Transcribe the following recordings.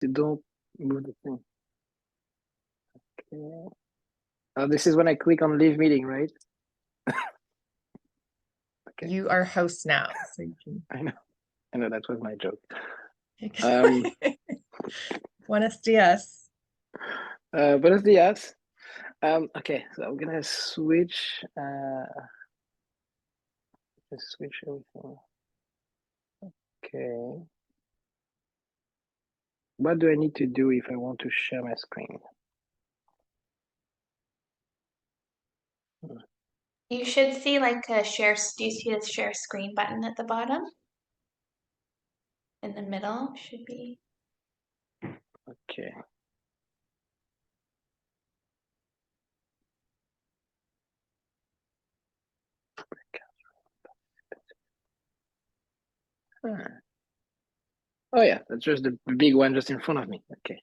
You don't move the thing. Okay. This is when I click on leave meeting, right? Okay. You are host now, so you can. I know that was my joke. Buenos dias. Buenos dias. Okay, so I'm gonna switch. Let's switch everything. Okay. What do I need to do if I want to share my screen? You should see like a share. Do you see the share screen button at the bottom? In the middle should be. Okay. Oh yeah, that's just the big one just in front of me. Okay.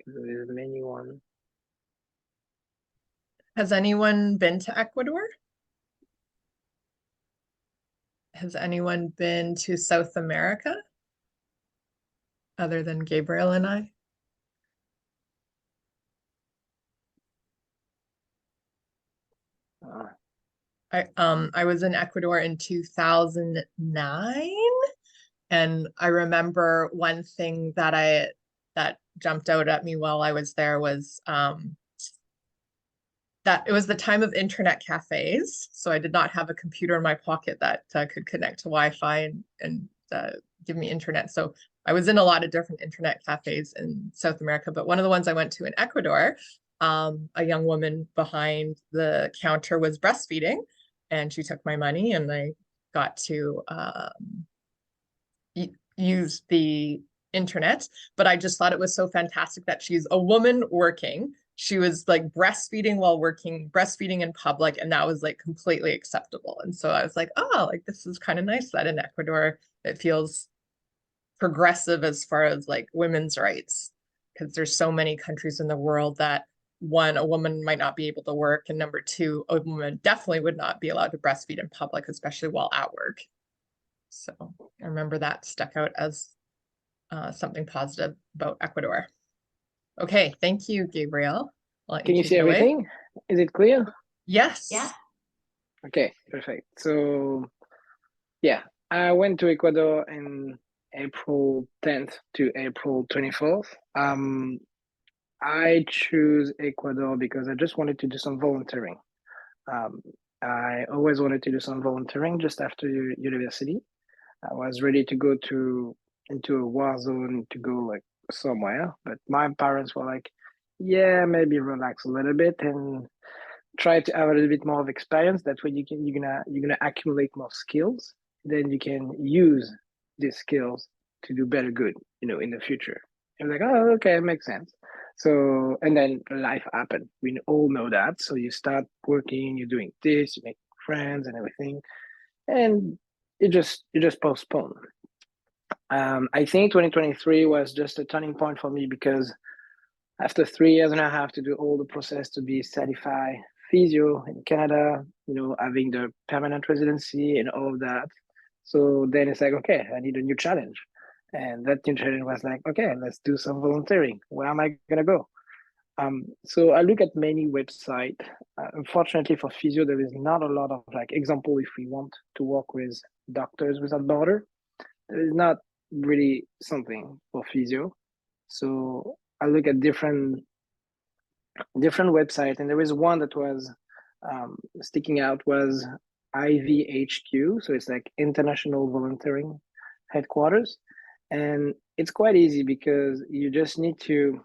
There's many one. Has anyone been to Ecuador? Has anyone been to South America other than Gabriel and I? I was in Ecuador in 2009, and I remember one thing that jumped out at me while I was there was that it was the time of internet cafes. So I did not have a computer in my pocket that could connect to Wi-Fi and give me internet. So I was in a lot of different internet cafes in South America, but one of the ones I went to in Ecuador, a young woman behind the counter was breastfeeding, and she took my money, and I got to use the internet. But I just thought it was so fantastic that she's a woman working. She was like breastfeeding while working, breastfeeding in public, and that was like completely acceptable. And so I was like, oh, like this is kind of nice that in Ecuador it feels progressive as far as like women's rights, because there's so many countries in the world that one, a woman might not be able to work, and number two, a woman definitely would not be allowed to breastfeed in public, especially while at work. So I remember that stuck out as something positive about Ecuador. Okay, thank you, Gabriel. I'll let Can you take see it away. everything? Is it clear? Yes. Yeah. Okay, perfect. So yeah, I went to Ecuador in April 10th to April 24th. I choose Ecuador because I just wanted to do some volunteering. I always wanted to do some volunteering just after university. I was ready to go into a war zone to go like somewhere, but my parents were like, "Yeah, maybe relax a little bit and try to have a little bit more of experience. That way, you're gonna accumulate more skills. Then you can use these skills to do better good, in the future." I was like, "Oh, okay, it makes sense." So, and then life happened. We all know that. So you start working, you're doing this, you make friends and everything, and you just postpone. I think 2023 was just a turning point for me because after 3 years and a half to do all the process to be certified physio in Canada, having the permanent residency and all of that. So then it's like, okay, I need a new challenge. And that new challenge was like, okay, let's do some volunteering. Where am I going to go? So I look at many websites. Unfortunately for physio, there is not a lot of like example if we want to work with Doctors Without Border. There is not really something for physio. So I look at different websites, and there was one that was sticking out was IVHQ. So it's like International Volunteering Headquarters. And it's quite easy because you just need to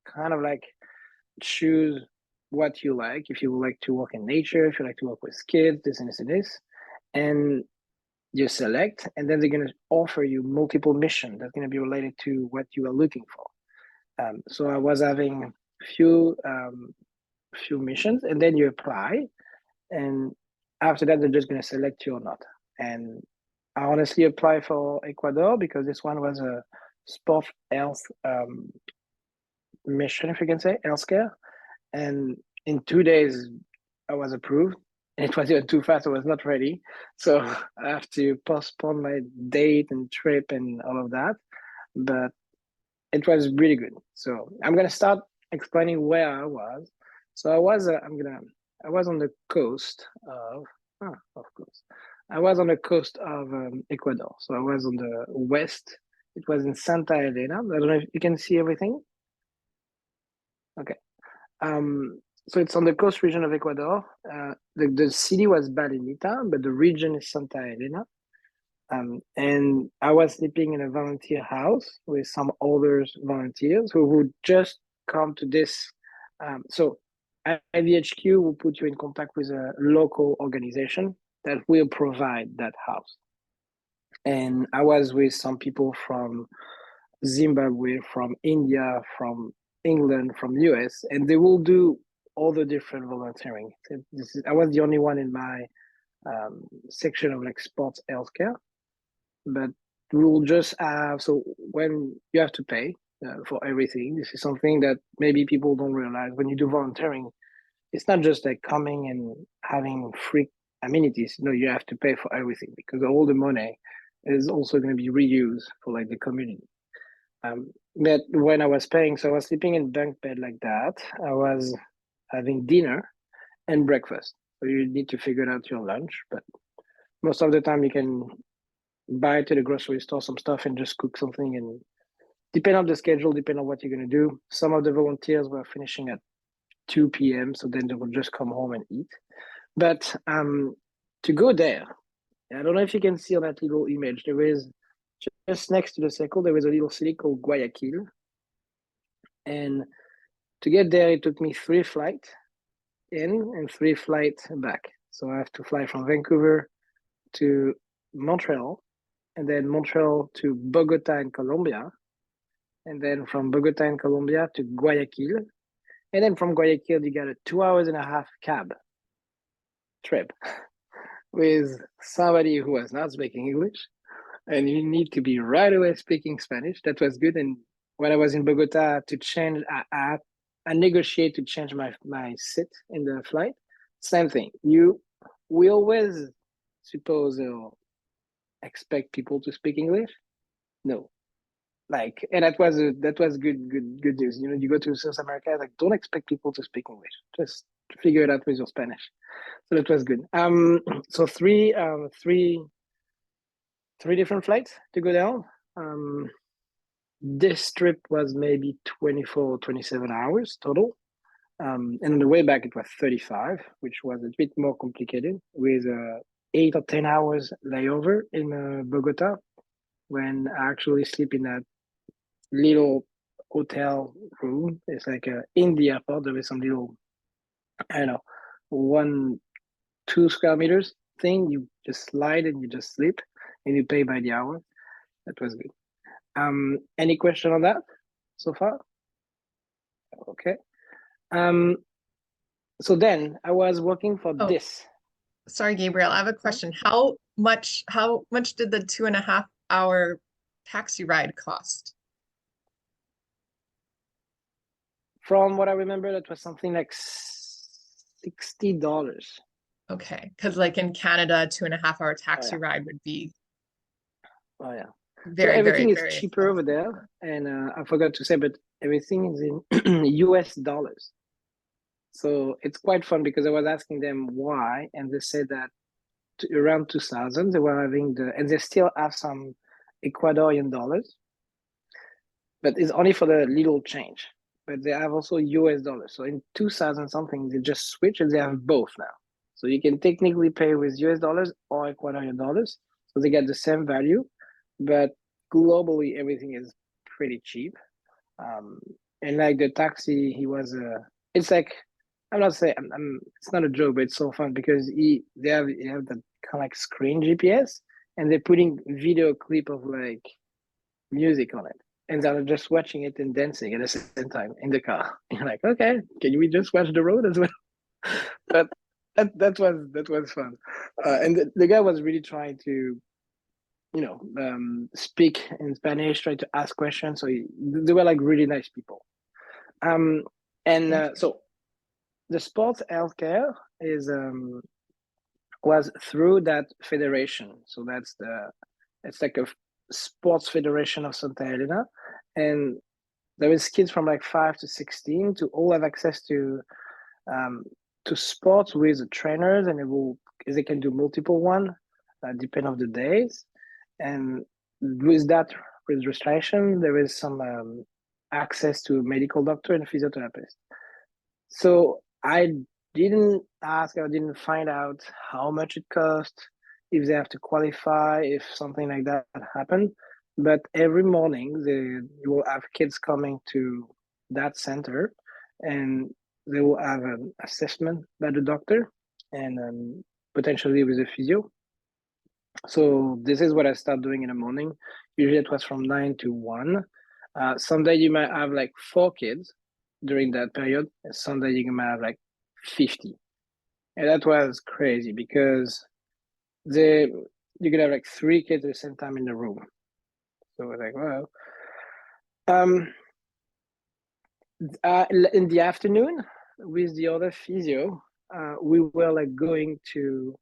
kind of like choose what you like. If you would like to work in nature, if you like to work with kids, this and this and this, and you select, and then they're going to offer you multiple missions that's going to be related to what you are looking for. So I was having few missions, and then you apply, and after that they're just going to select you or not. And I honestly applied for Ecuador because this one was a sport health mission, if you can say, healthcare. and in 2 days I was approved. And it was even too fast. I was not ready, so I have to postpone my date and trip and all of that. But it was really good. So I'm gonna start explaining where I was. So I was on the coast of, of course, I was on the coast of Ecuador. So I was on the west. It was in Santa Elena. I don't know if you can see everything. Okay. So it's on the coast region of Ecuador. The city was Balinita, but the region is Santa Elena. And I was sleeping in a volunteer house with some older volunteers who would just come to this. So IVHQ will put you in contact with a local organization that will provide that house. And I was with some people from Zimbabwe, from India, from England, from US, and they will do all the different volunteering. I was the only one in my section of like sports healthcare, but we will just have, so when you have to pay for everything, this is something that maybe people don't realize. When you do volunteering, it's not just like coming and having free amenities. No, you have to pay for everything because all the money is also going to be reused for like the community. But when I was paying, so I was sleeping in bunk bed like that. I was having dinner and breakfast. So you need to figure out your lunch, but most of the time you can buy to the grocery store some stuff and just cook something. And depend on the schedule, depend on what you're going to do. Some of the volunteers were finishing at 2 p.m. So then they will just come home and eat. But to go there, I don't know if you can see on that little image, there is just next to the circle, there was a little city called Guayaquil. And to get there, it took me 3 flights in and 3 flights back. So I have to fly from Vancouver to Montreal, and then Montreal to Bogota in Colombia, and then from Bogota in Colombia to Guayaquil. And then from Guayaquil, you got a 2 hours and a half cab trip with somebody who was not speaking English. And you need to be right away speaking Spanish. That was good. And when I was in Bogota to change, I negotiate to change my seat in the flight. Same thing. We always suppose or expect people to speak English. No, like, and that was good news. You know, you go to South America, like, don't expect people to speak English. Just figure it out with your Spanish. So that was good. So three different flights to go down. This trip was maybe 24, 27 hours total. And on the way back, it was 35, which was a bit more complicated with 8 or 10 hours layover in Bogota when I actually sleep in that little hotel room. It's like in the airport, there is some little, I don't know, 1-2 square meters thing. You just slide and you just sleep and you pay by the hour. That was good. Any question on that so far? Okay. So then I was working for this. Sorry, Gabriel, I have a question. How much did the 2.5 hour taxi ride cost? From what I remember, that was something like $60. Okay, because like in Canada, 2.5 hour taxi ride would be very, so everything very is cheaper over there. And I forgot to say, but everything is in US dollars. So it's quite fun because I was asking them why, and they said that around 2000 they were having and they still have some Ecuadorian dollars, but it's only for the little change. But they have also US dollars. So in 2000 something, they just switch and they have both now. So you can technically pay with US dollars or Ecuadorian dollars. So they get the same value, but globally everything is pretty cheap. And like the taxi, he was it's like, I'm not saying it's not a joke, but it's so fun because they have that kind of like screen GPS and they're putting video clip of like music on it. And they're just watching it and dancing at the same time in the car. You're like, okay, can we just watch the road as well? But that was fun. And the guy was really trying to, speak in Spanish, try to ask questions. So they were like really nice people. So the sports healthcare is was through that federation. So it's like a sports federation of Santa Elena, and there is kids from like 5 to 16 to all have access to sports with trainers, and they can do multiple one, depend of the days. And with that registration, there is some access to medical doctor and physiotherapist. So I didn't ask, I didn't find out how much it cost, if they have to qualify, if something like that happened. But every morning, you will have kids coming to that center, and they will have an assessment by the doctor, and potentially with a physio. So this is what I start doing in the morning. Usually it was from 9 to 1. Someday you might have like 4 kids during that period, and someday you might have like 50. And that was crazy because you could have like 3 kids at the same time in the room. So we're like, well, in the afternoon with the other physio, we were like going to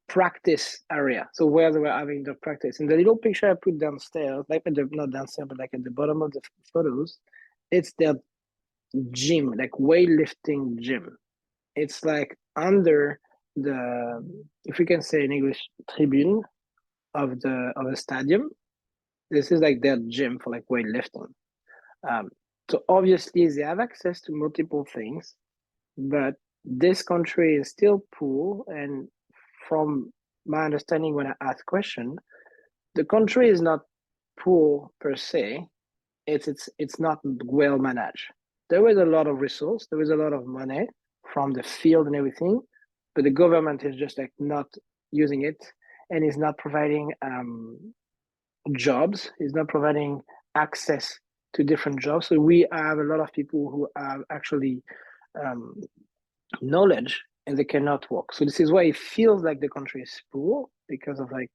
practice area. So where they were having the practice. In the little picture I put downstairs, like not downstairs, but like at the bottom of the photos, it's their gym, like weightlifting gym. It's like under the, if we can say in English, tribune of the stadium. This is like their gym for like weightlifting. So obviously they have access to multiple things, but this country is still poor. And from my understanding, when I ask question, the country is not poor per se. It's not well managed. There is a lot of resource, there is a lot of money from the field and everything, but the government is just like not using it, and is not providing jobs, is not providing access to different jobs. So we have a lot of people who have actually knowledge and they cannot work. So this is why it feels like the country is poor, because of like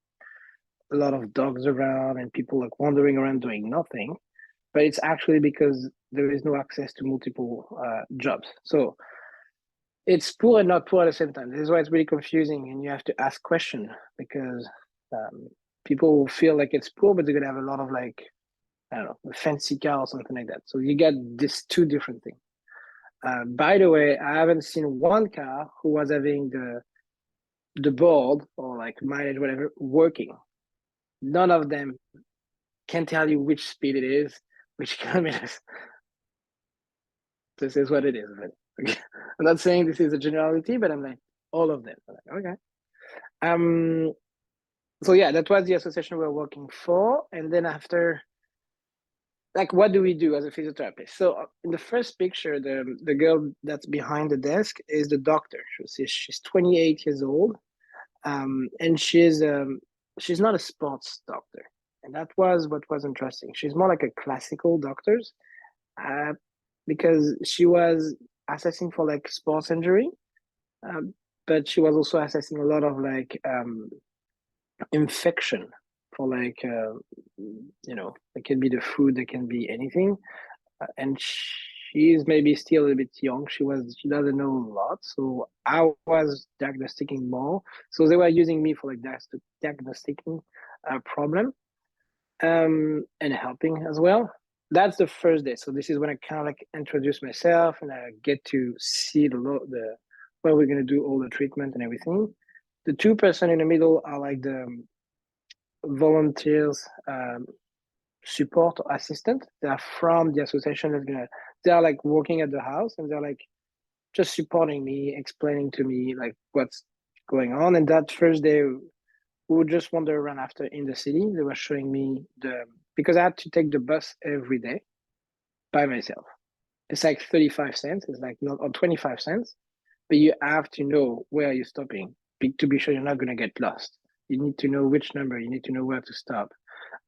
a lot of dogs around and people like wandering around doing nothing. But it's actually because there is no access to multiple jobs. So it's poor and not poor at the same time. This is why it's really confusing, and you have to ask questions, because people will feel like it's poor, but they're gonna have a lot of like, I don't know, a fancy car or something like that. So you get these 2 different things. By the way, I haven't seen one car who was having the board or like mileage, whatever, working. None of them can tell you which speed it is, which kilometers. This is what it is. Okay. I'm not saying this is a generality, but I'm like, all of them. I'm like, okay. So yeah, that was the association we were working for. And then after, like, what do we do as a physiotherapist? So in the first picture, the girl that's behind the desk is the doctor. She's 28 years old, and she's not a sports doctor, and that was what was interesting. She's more like a classical doctor, because she was assessing for like sports injury, but she was also assessing a lot of like infection for like it can be the food, it can be anything, and she is maybe still a bit young. She doesn't know a lot, so I was diagnosticating more. So they were using me for like diagnosticating a problem, and helping as well. That's the first day. So this is when I kind of like introduce myself, and I get to see the where we're gonna do all the treatment and everything. The 2 person in the middle are like the volunteers, support or assistant. They are from the association. They are like working at the house, and they're like just supporting me, explaining to me like what's going on. And that first day, we would just wander around after in the city. They were showing me because I had to take the bus every day by myself. It's like 35 cents. It's like not or 25 cents, but you have to know where you're stopping to be sure you're not going to get lost. You need to know which number. You need to know where to stop.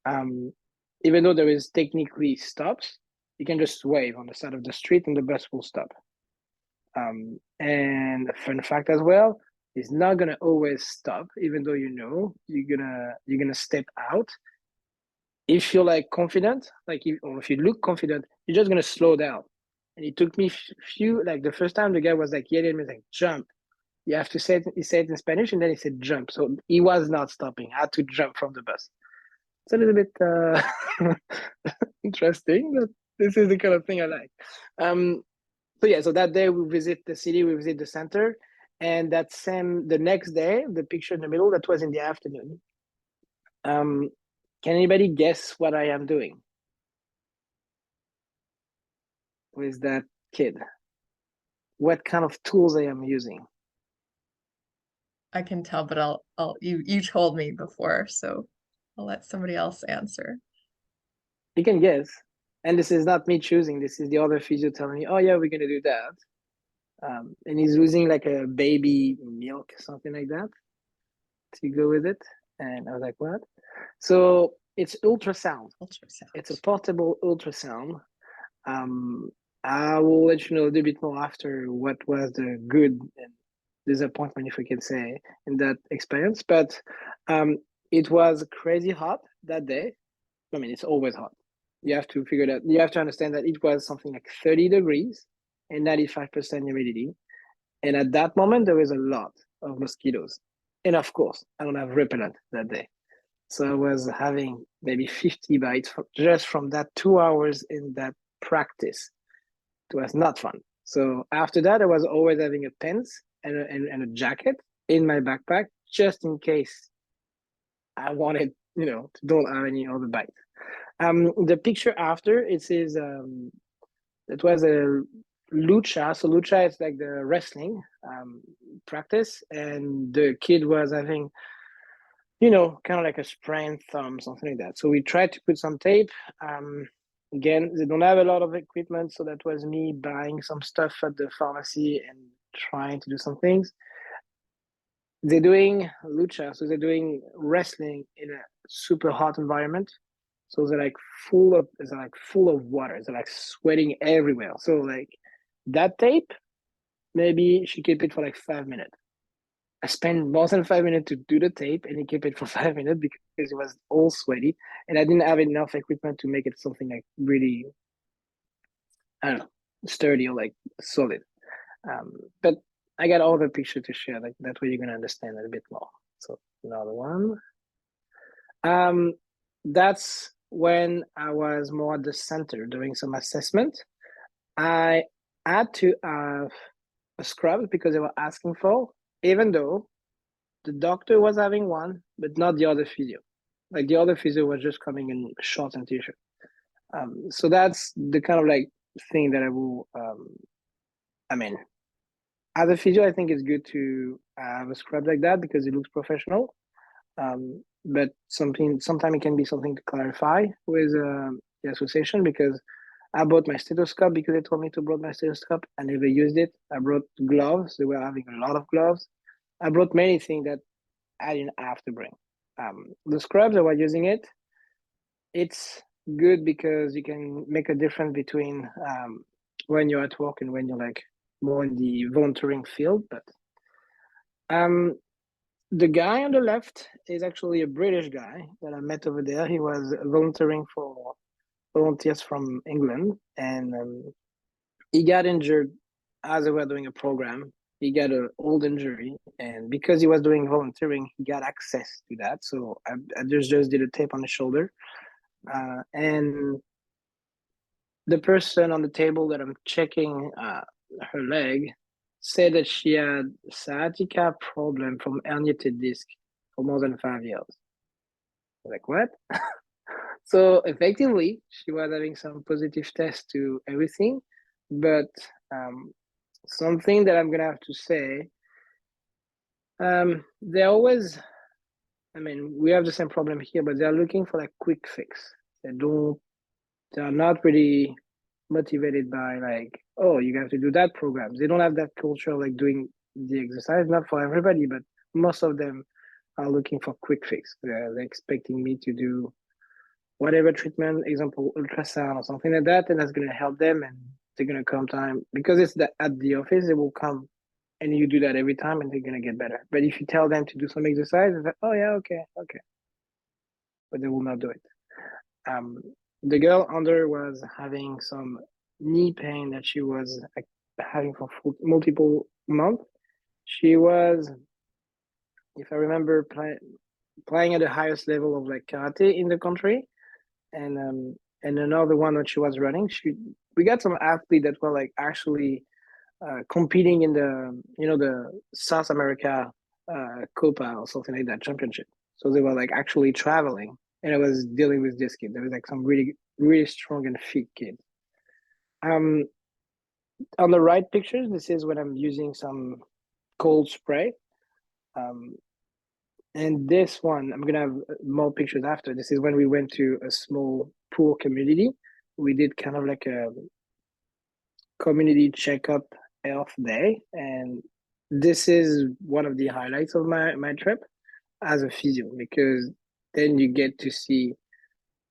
Even though there is technically stops, you can just wave on the side of the street and the bus will stop. And a fun fact as well, it's not gonna always stop, even though you're gonna step out. If you're like confident, or if you look confident, you're just gonna slow down. And it took me like the first time the guy was like yelling at me, like, jump. You have to say it, he said it in Spanish, and then he said jump. So he was not stopping. I had to jump from the bus. It's a little bit interesting, but this is the kind of thing I like. So yeah, so that day we visit the city, we visit the center, and the next day, the picture in the middle, that was in the afternoon. Can anybody guess what I am doing with that kid? What kind of tools I am using? I can tell, but you told me before, so I'll let somebody else answer. You can guess. And this is not me choosing. This is the other physio telling me, oh yeah, we're gonna do that. And he's using like a baby milk, something like that, to go with it. And I was like, what? So it's ultrasound. Ultrasound. It's a portable ultrasound. I will let you know a little bit more after what was the good and disappointment, if we can say, in that experience. But it was crazy hot that day. I mean, it's always hot. You have to figure that. You have to understand that it was something like 30 degrees and 95% humidity. And at that moment, there was a lot of mosquitoes. And of course, I don't have repellent that day. So I was having maybe 50 bites just from that 2 hours in that practice. It was not fun. So after that, I was always having a pants and a jacket in my backpack just in case I wanted, to don't have any other bite. The picture after, it says it was a lucha. So lucha is like the wrestling practice, and the kid was having, kind of like a sprained thumb, something like that. So we tried to put some tape. Again, they don't have a lot of equipment, so that was me buying some stuff at the pharmacy and trying to do some things. They're doing lucha, so they're doing wrestling in a super hot environment. So they're like full of water. They're like sweating everywhere. So like that tape, maybe she kept it for like 5 minutes. I spent more than 5 minutes to do the tape, and he kept it for 5 minutes because it was all sweaty, and I didn't have enough equipment to make it something like really, I don't know, sturdy or like solid. But I got all the picture to share. Like that way, you're gonna understand it a bit more. So another one. That's when I was more at the center doing some assessment. I had to have a scrub because they were asking for, even though the doctor was having one, but not the other physio. Like the other physio was just coming in shorts and t-shirt. So that's the kind of like thing that I will. I mean, as a physio, I think it's good to have a scrub like that because it looks professional. But sometimes it can be something to clarify with the association, because I brought my stethoscope because they told me to bring my stethoscope. I never used it. I brought gloves. They were having a lot of gloves. I brought many things that I didn't have to bring. The scrubs, I was using it. It's good because you can make a difference between when you're at work and when you're like more in the volunteering field. But the guy on the left is actually a British guy that I met over there. He was volunteering for volunteers from England, and he got injured as they were doing a program. He got an old injury, and because he was doing volunteering, he got access to that. So I just did a tape on the shoulder, and the person on the table that I'm checking her leg said that she had sciatica problem from herniated disc for more than 5 years. Like, what? So effectively, she was having some positive tests to everything, but something that I'm gonna have to say, they're always, I mean, we have the same problem here, but they're looking for like quick fix. They're not really motivated by like, oh, you have to do that program. They don't have that culture like doing the exercise. Not for everybody, but most of them are looking for quick fix. They're expecting me to do whatever treatment, example ultrasound or something like that, and that's gonna help them, and they're gonna come time because it's at the office. They will come, and you do that every time, and they're gonna get better. But if you tell them to do some exercise, it's like, oh yeah, okay, but they will not do it. The girl under was having some knee pain that she was like, having for multiple months. She was, if I remember, playing at the highest level of like karate in the country, and another one when she was running. We got some athletes that were like actually competing in the South America Copa or something like that championship. So they were like actually traveling, and I was dealing with this kid. There was like some really really strong and fit kid. Um, on the right pictures, this is when I'm using some cold spray. Um, and this one, I'm gonna have more pictures after. This is when we went to a small poor community. We did kind of like a community checkup health day, and this is one of the highlights of my trip as a physio, because then you get to see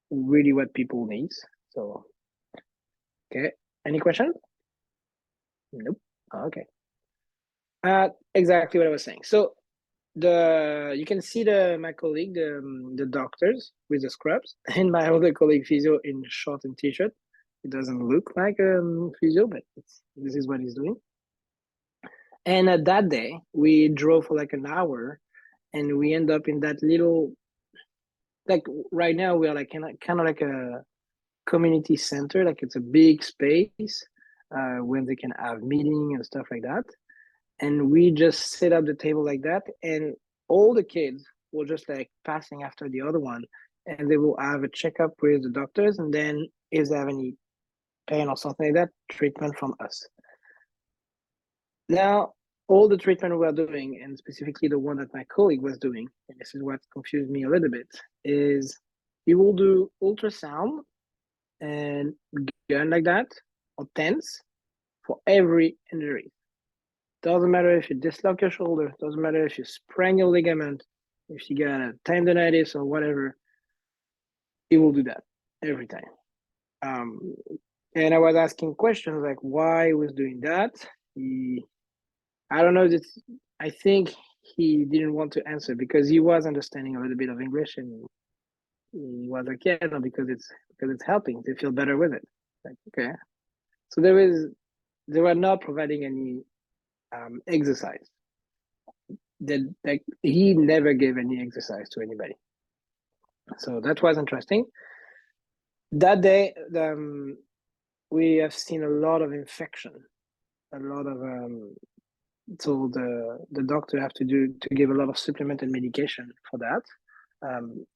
really what people need. So, okay, any questions? Nope. Okay. Exactly what I was saying. So you can see my colleague, the doctors with the scrubs, and my other colleague physio in short and t-shirt. It doesn't look like physio, but this is what he's doing. And that day we drove for like an hour, and we end up in that little, like right now we are like kind of like a community center, like it's a big space where they can have meeting and stuff like that. And we just set up the table like that, and all the kids will just like passing after the other one, and they will have a checkup with the doctors, and then if they have any pain or something like that, treatment from us. Now, all the treatment we are doing, and specifically the one that my colleague was doing, and this is what confused me a little bit, is he will do ultrasound and gun like that, or TENS, for every injury. Doesn't matter if you dislocate your shoulder, doesn't matter if you sprain your ligament, if you got a tendonitis or whatever, he will do that every time. And I was asking questions like why he was doing that. I don't know. I think he didn't want to answer because he was understanding a little bit of English, and he was like, "Yeah, no, because it's helping. They feel better with it." Like, okay. So they were not providing any exercise. That like he never gave any exercise to anybody. So that was interesting. That day, we have seen a lot of infection, a lot of so the doctor have to give a lot of supplement and medication for that.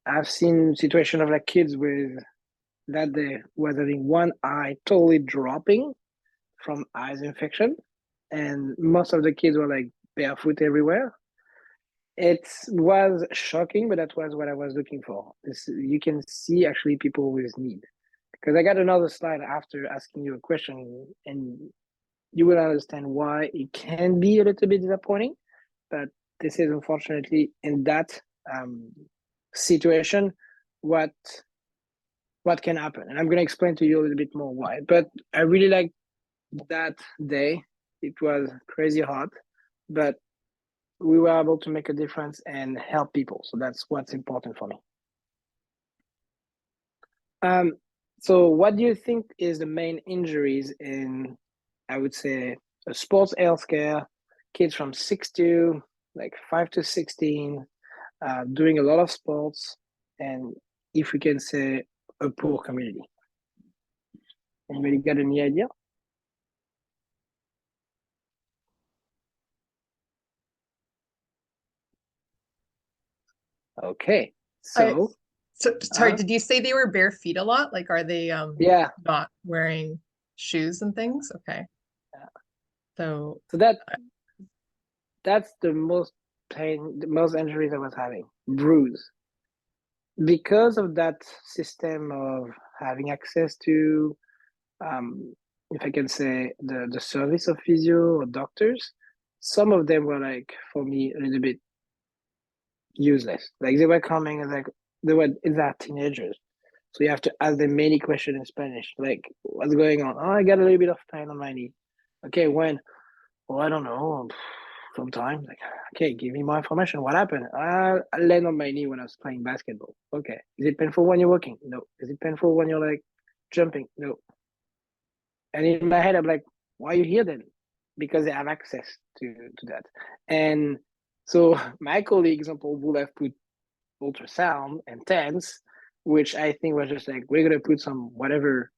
I've seen situation of like kids with that they was having one eye totally dropping from eyes infection, and most of the kids were like barefoot everywhere. It was shocking, but that was what I was looking for. You can see actually people with need, because I got another slide after asking you a question, and you will understand why it can be a little bit disappointing. But this is unfortunately in that situation what can happen, and I'm going to explain to you a little bit more why. But I really like that day. It was crazy hot, but we were able to make a difference and help people. So that's what's important for me. So what do you think is the main injuries in, I would say, a sports healthcare, kids from 5 to 16, doing a lot of sports, and if we can say a poor community? Anybody got any idea? Okay, so sorry, did you say they were bare feet a lot? Like, are they yeah, not wearing shoes and things? Okay. Yeah. So that's the most pain, the most injuries I was having, bruise. Because of that system of having access to, if I can say, the service of physio or doctors, some of them were like, for me, a little bit useless. Like they were coming and like they're teenagers. So you have to ask them many questions in Spanish, like what's going on? Oh, I got a little bit of pain on my knee. Okay, when? Oh, I don't know. Sometimes, like, okay, give me more information. What happened? I land on my knee when I was playing basketball. Okay, is it painful when you're walking? No. Is it painful when you're like jumping? No. And in my head, I'm like, why are you here then? Because they have access to that. And so my colleague, example, would have put ultrasound and TENS, which I think was just like, we're gonna put some whatever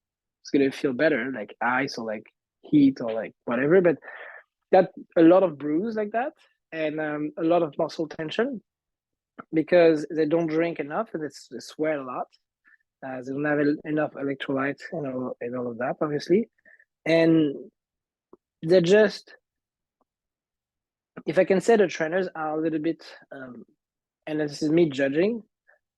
is gonna feel better, like ice or like heat or like whatever. But that a lot of bruise like that, and a lot of muscle tension because they don't drink enough and they sweat a lot. They don't have enough electrolytes and all of that, obviously. And they're just, if I can say, the trainers are a little bit, and this is me judging,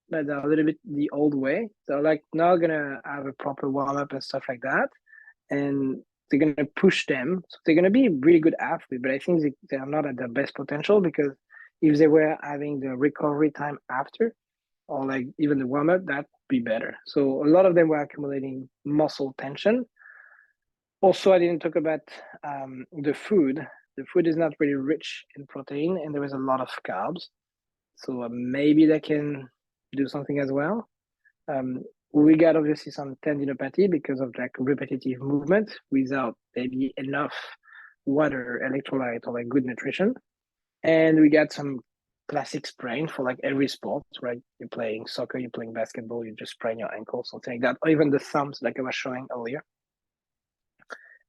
but they're a little bit the old way. They're like not gonna have a proper warm up and stuff like that, and they're gonna push them. So they're gonna be really good athletes, but I think they are not at their best potential because if they were having the recovery time after, or like even the warm up, that'd be better. So a lot of them were accumulating muscle tension. Also, I didn't talk about the food. The food is not really rich in protein, and there is a lot of carbs. So maybe they can do something as well. We got obviously some tendinopathy because of like repetitive movement without maybe enough water, electrolyte, or like good nutrition. And we got some classic sprain for like every sport, right? You're playing soccer, you're playing basketball, you just sprain your ankle, something like that, or even the thumbs, like I was showing earlier.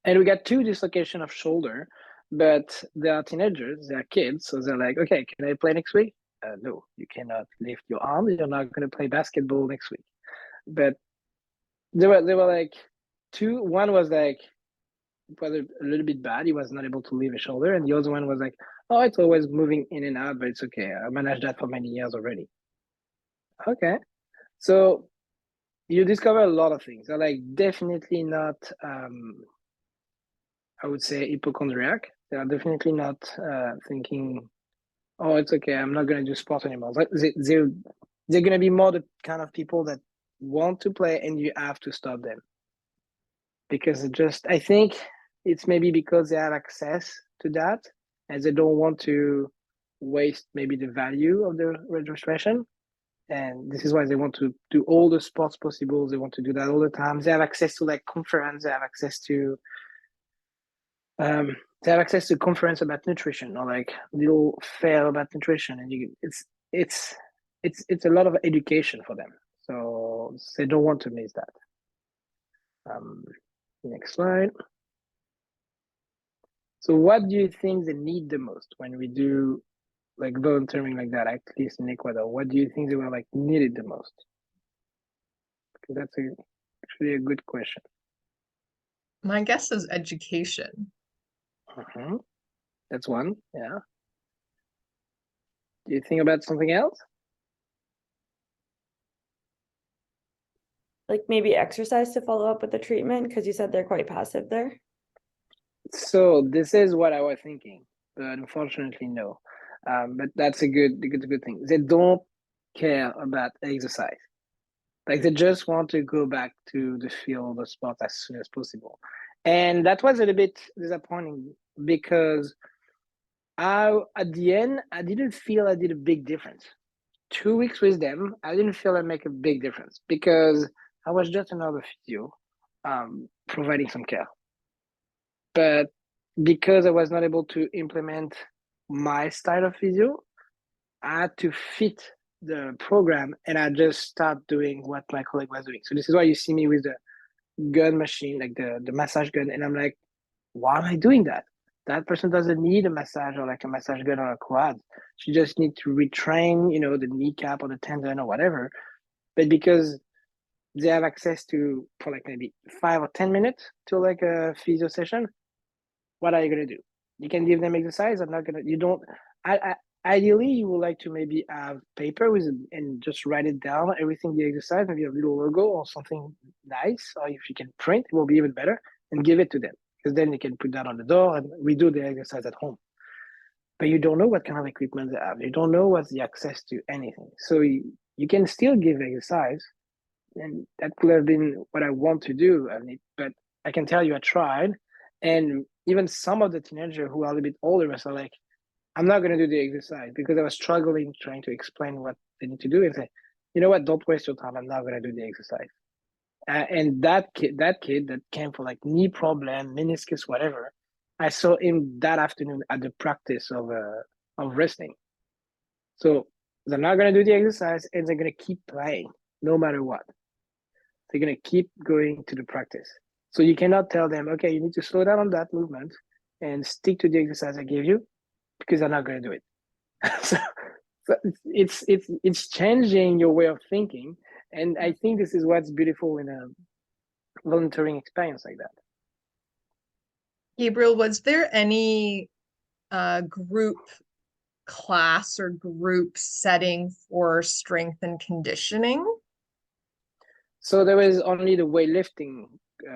And we got 2 dislocation of shoulder, but they are teenagers, they are kids, so they're like, okay, can I play next week? No, you cannot lift your arm. You're not going to play basketball next week. But they were like 2. One was like, it was a little bit bad. He was not able to leave his shoulder, and the other one was like, oh, it's always moving in and out, but it's okay. I managed that for many years already. Okay, so you discover a lot of things. They're like definitely not, I would say, hypochondriac. They are definitely not thinking, oh, it's okay, I'm not going to do sport anymore. Like they're going to be more the kind of people that want to play, and you have to stop them because I think it's maybe because they have access to that, and they don't want to waste maybe the value of the registration. And this is why they want to do all the sports possible. They want to do that all the time. They have access to like conference. They have access to conference about nutrition or like little fair about nutrition, and it's a lot of education for them. So they don't want to miss that. Next slide. So what do you think they need the most when we do like volunteering like that, at least in Ecuador? What do you think they were like needed the most? Because that's actually a good question. My guess is education. That's one. Yeah. Do you think about something else? Like maybe exercise to follow up with the treatment, because you said they're quite passive there. So this is what I was thinking, but unfortunately, no. But that's a good thing. They don't care about exercise. Like they just want to go back to the field of sport as soon as possible. And that was a little bit disappointing because at the end, I didn't feel I did a big difference. 2 weeks with them, I didn't feel I make a big difference because I was just another physio providing some care. But because I was not able to implement my style of physio, I had to fit the program and I just start doing what my colleague was doing. So this is why you see me with the gun machine, like the massage gun. And I'm like, why am I doing that? That person doesn't need a massage or like a massage gun or a quad. She just needs to retrain, the kneecap or the tendon or whatever. But because they have access to for like maybe 5 or 10 minutes to like a physio session, what are you gonna do? You can give them exercise. I'm not gonna. You don't. Ideally, you would like to maybe have paper with and just write it down everything the exercise, maybe a little logo or something nice, or if you can print, it will be even better, and give it to them because then they can put that on the door and redo the exercise at home. But you don't know what kind of equipment they have. You don't know what's the access to anything. So you can still give exercise, and that could have been what I want to do. But I can tell you, I tried, and even some of the teenagers who are a little bit older are like, I'm not going to do the exercise because I was struggling trying to explain what they need to do and say, you know what, don't waste your time. I'm not going to do the exercise. And that kid that came for like knee problem, meniscus, whatever, I saw him that afternoon at the practice of wrestling. So they're not gonna do the exercise and they're gonna keep playing no matter what. They're gonna keep going to the practice. So you cannot tell them, okay, you need to slow down on that movement and stick to the exercise I gave you, because they're not gonna do it. so, so it's changing your way of thinking, and I think this is what's beautiful in a volunteering experience like that. Gabriel, was there any group class or group setting for strength and conditioning? So there is only the weightlifting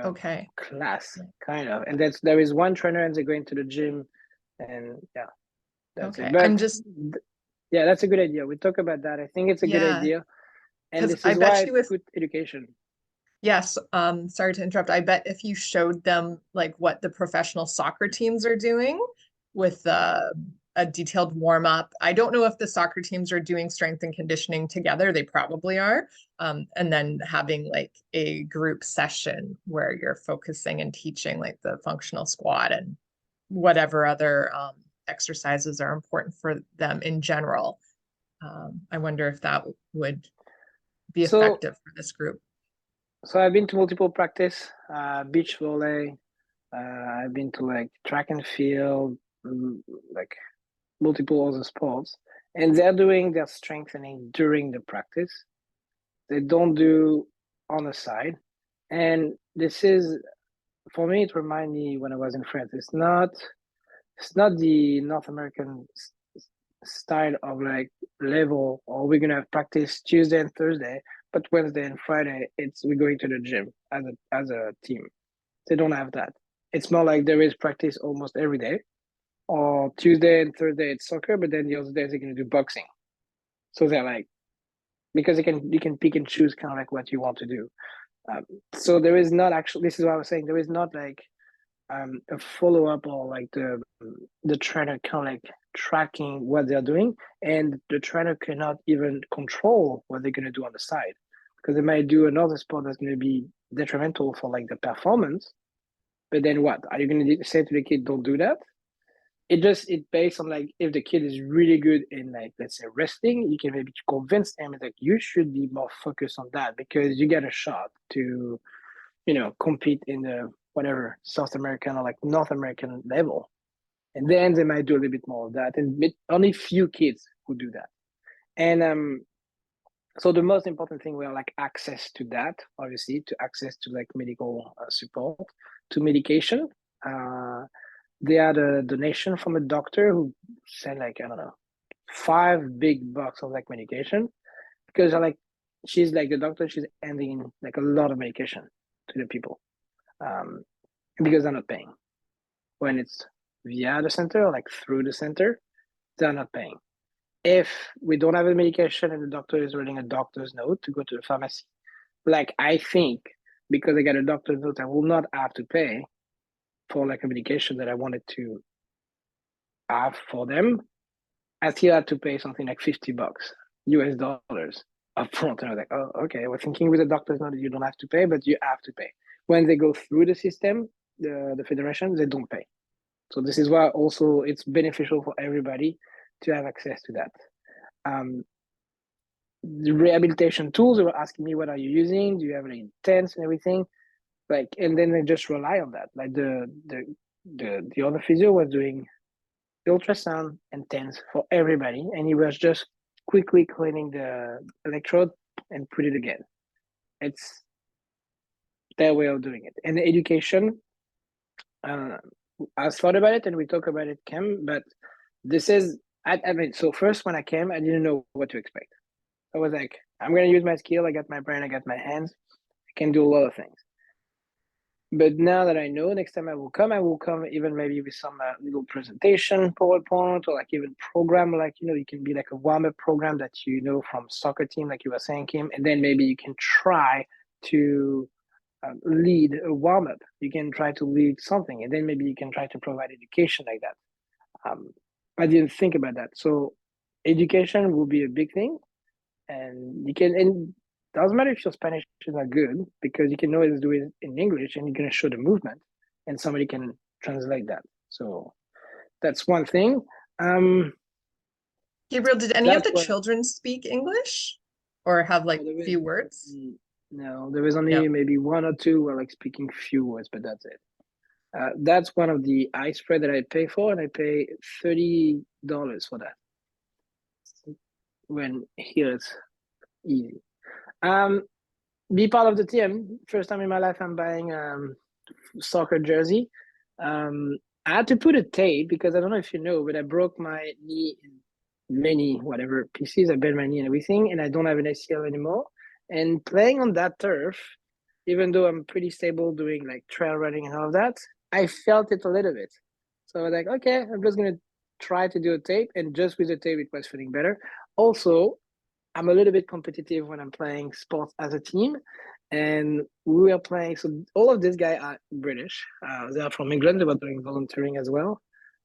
Okay. class, kind of, and there is one trainer and they go into the gym, and yeah, that's Okay. it. But I'm just, yeah, that's a good idea. We talk about that. I think it's a good yeah, idea, and 'cause this I is bet why I you if, put education. yes, sorry to interrupt. I bet if you showed them like what the professional soccer teams are doing with a detailed warm up. I don't know if the soccer teams are doing strength and conditioning together. They probably are. And then having like a group session where you're focusing and teaching like the functional squat and whatever other exercises are important for them in general. I wonder if that would be So effective for this group. so I've been to multiple practice, beach volley. I've been to like track and field, like multiple other sports, and they're doing their strengthening during the practice. They don't do on the side, and this is, for me, it reminds me when I was in France. It's not the North American style of like level, or we're gonna have practice Tuesday and Thursday, but Wednesday and Friday we're going to the gym as a team. They don't have that. It's more like there is practice almost every day, or Tuesday and Thursday it's soccer, but then the other days they're gonna do boxing. So they're like, because you can pick and choose kind of like what you want to do. So there is not actually. This is what I was saying. There is not like a follow up, or like the trainer kind of like tracking what they're doing, and the trainer cannot even control what they're gonna do on the side, because they might do another sport that's gonna be detrimental for like the performance. But then what are you gonna say to the kid? Don't do that. It based on like, if the kid is really good in like, let's say, wrestling, you can maybe convince them that you should be more focused on that, because you get a shot to compete in the whatever South American or like North American level, and then they might do a little bit more of that, and only few kids who do that. And so the most important thing, we are like access to that, obviously, to access to like medical support, to medication. They had a donation from a doctor who sent like, I don't know, 5 big box of like medication, because she's like, the doctor, she's handing like a lot of medication to the people, because they're not paying. When it's via the center or like through the center, they're not paying. If we don't have a medication and the doctor is writing a doctor's note to go to the pharmacy, like, I think, because I got a doctor's note, I will not have to pay for like a medication that I wanted to have for them. I still had to pay something like $50 US dollars upfront. And I was like, oh, okay. We're thinking with the doctor's note that you don't have to pay, but you have to pay. When they go through the system, the federation, they don't pay. So this is why also it's beneficial for everybody to have access to that. The rehabilitation tools, they were asking me, what are you using? Do you have any tents and everything? Like, and then they just rely on that. Like the other physio was doing ultrasound and tents for everybody, and he was just quickly cleaning the electrode and put it again. It's their way of doing it. And the education, I thought about it and we talk about it, Cam, but this is, I mean, so first when I came, I didn't know what to expect. I was like, I'm going to use my skill. I got my brain, I got my hands. I can do a lot of things. But now that I know, next time I will come even maybe with some little presentation, PowerPoint, or like even program, like, you can be like a warm-up program that from soccer team, like you were saying, Kim, and then maybe you can try to lead a warm-up. You can try to lead something, and then maybe you can try to provide education like that. I didn't think about that. So education will be a big thing, and doesn't matter if your Spanish is not good, because you can always do it in English and you're going to show the movement and somebody can translate that. So that's one thing. Gabriel, did any of That's the what. children speak English or have like There is, few words? no, there was only No. maybe one or two were like speaking few words, but that's it. That's one of the eye spray that I pay for, and I pay $30 for that. When here it's easy. Be part of the team. First time in my life I'm buying soccer jersey. I had to put a tape because I don't know if you know, but I broke my knee in many whatever pieces. I bent my knee and everything, and I don't have an ACL anymore. And playing on that turf, even though I'm pretty stable doing like trail running and all of that, I felt it a little bit. So I was like, okay, I'm just gonna try to do a tape, and just with the tape, it was feeling better. Also, I'm a little bit competitive when I'm playing sports as a team. And we were playing, so all of these guys are British. They are from England. They were doing volunteering as well.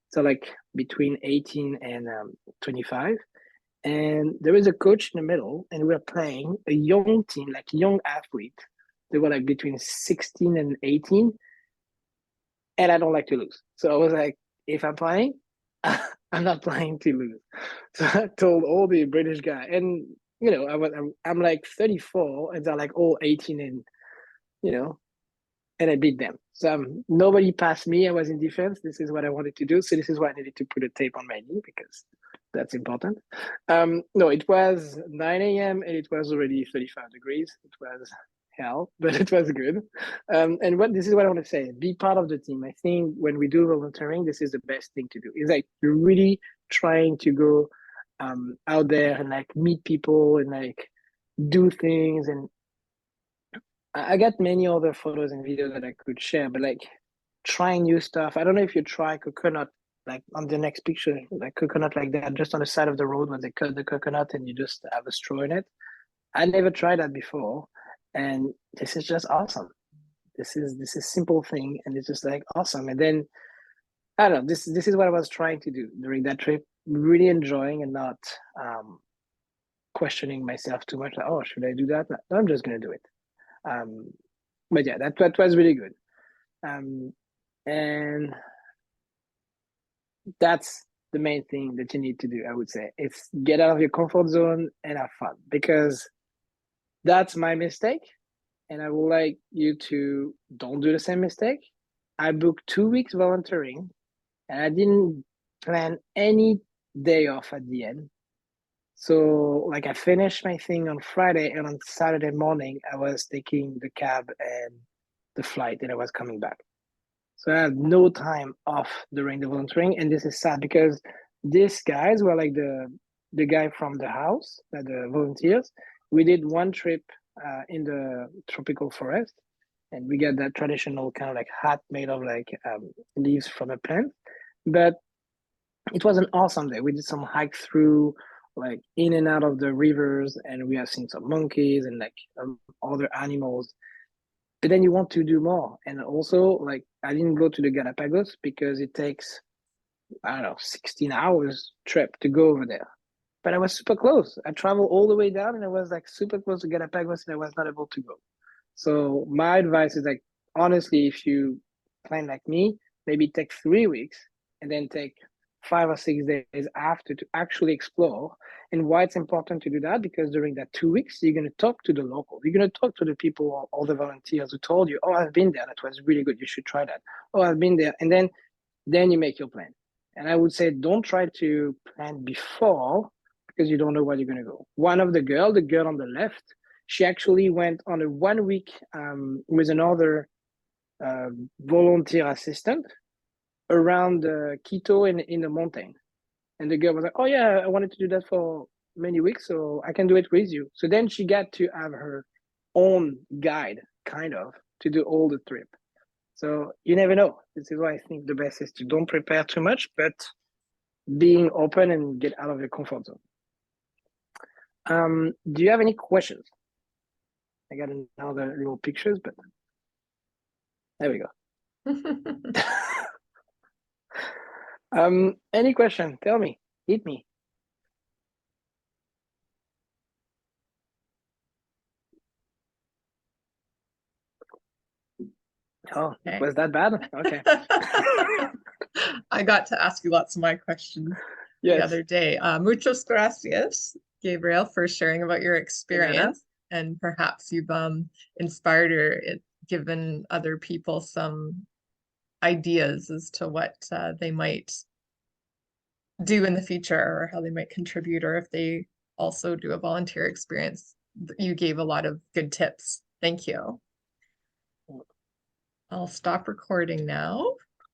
So like between 18 and 25. And there was a coach in the middle, and we were playing a young team, like young athlete. They were like between 16 and 18. And I don't like to lose. So I was like, if I'm playing, I'm not playing to lose. So I told all the British guy, and I'm like 34, and they're like all 18, and and I beat them. So nobody passed me. I was in defense. This is what I wanted to do. So this is why I needed to put a tape on my knee, because that's important. No, it was 9 a.m. and it was already 35 degrees. It was hell, but it was good. And this is what I want to say: be part of the team. I think when we do volunteering, this is the best thing to do. It's like you're really trying to go out there and like meet people and like do things. And I got many other photos and videos that I could share, but like trying new stuff. I don't know if you try coconut, like on the next picture, like coconut like that, just on the side of the road when they cut the coconut and you just have a straw in it. I never tried that before, and this is just awesome. This is simple thing, and it's just like awesome. And then I don't know. This is what I was trying to do during that trip. Really enjoying and not questioning myself too much. Like, oh, should I do that? No, I'm just gonna do it. But yeah, that was really good. And that's the main thing that you need to do, I would say. It's get out of your comfort zone and have fun, because that's my mistake. And I would like you to don't do the same mistake. I booked 2 weeks volunteering, and I didn't plan any day off at the end. So like I finished my thing on Friday, and on Saturday morning I was taking the cab and the flight, and I was coming back. So I had no time off during the volunteering, and this is sad because these guys were like the guy from the house, the volunteers. We did one trip in the tropical forest, and we got that traditional kind of like hat made of like leaves from a plant. But it was an awesome day. We did some hike through like in and out of the rivers, and we have seen some monkeys and like other animals. But then you want to do more. And also, like, I didn't go to the Galapagos because it takes, I don't know, 16 hours trip to go over there. But I was super close. I traveled all the way down, and I was like super close to Galapagos, and I was not able to go. So my advice is like, honestly, if you plan like me, maybe take 3 weeks and then take 5 or 6 days after to actually explore. And why it's important to do that, because during that 2 weeks, you're going to talk to the locals. You're going to talk to the people, all the volunteers who told you, oh, I've been there. That was really good. You should try that. Oh, I've been there. And then you make your plan. And I would say don't try to plan before, because you don't know where you're going to go. One of the girl on the left, she actually went on a 1 week with another volunteer assistant around Quito in the mountain. And the girl was like, oh yeah, I wanted to do that for many weeks, so I can do it with you. So then she got to have her own guide, kind of, to do all the trip. So you never know. This is why I think the best is to don't prepare too much, but being open and get out of your comfort zone. Do you have any questions? I got another little pictures, but there we go. Any question? Tell me. Hit me. Oh, Okay. was that bad? Okay. I got to ask you lots of my questions the Yes. other day. Muchas gracias, Gabriel, for sharing about your experience, and perhaps you've inspired or given other people some ideas as to what they might do in the future, or how they might contribute, or if they also do a volunteer experience. You gave a lot of good tips. Thank you. I'll stop recording now.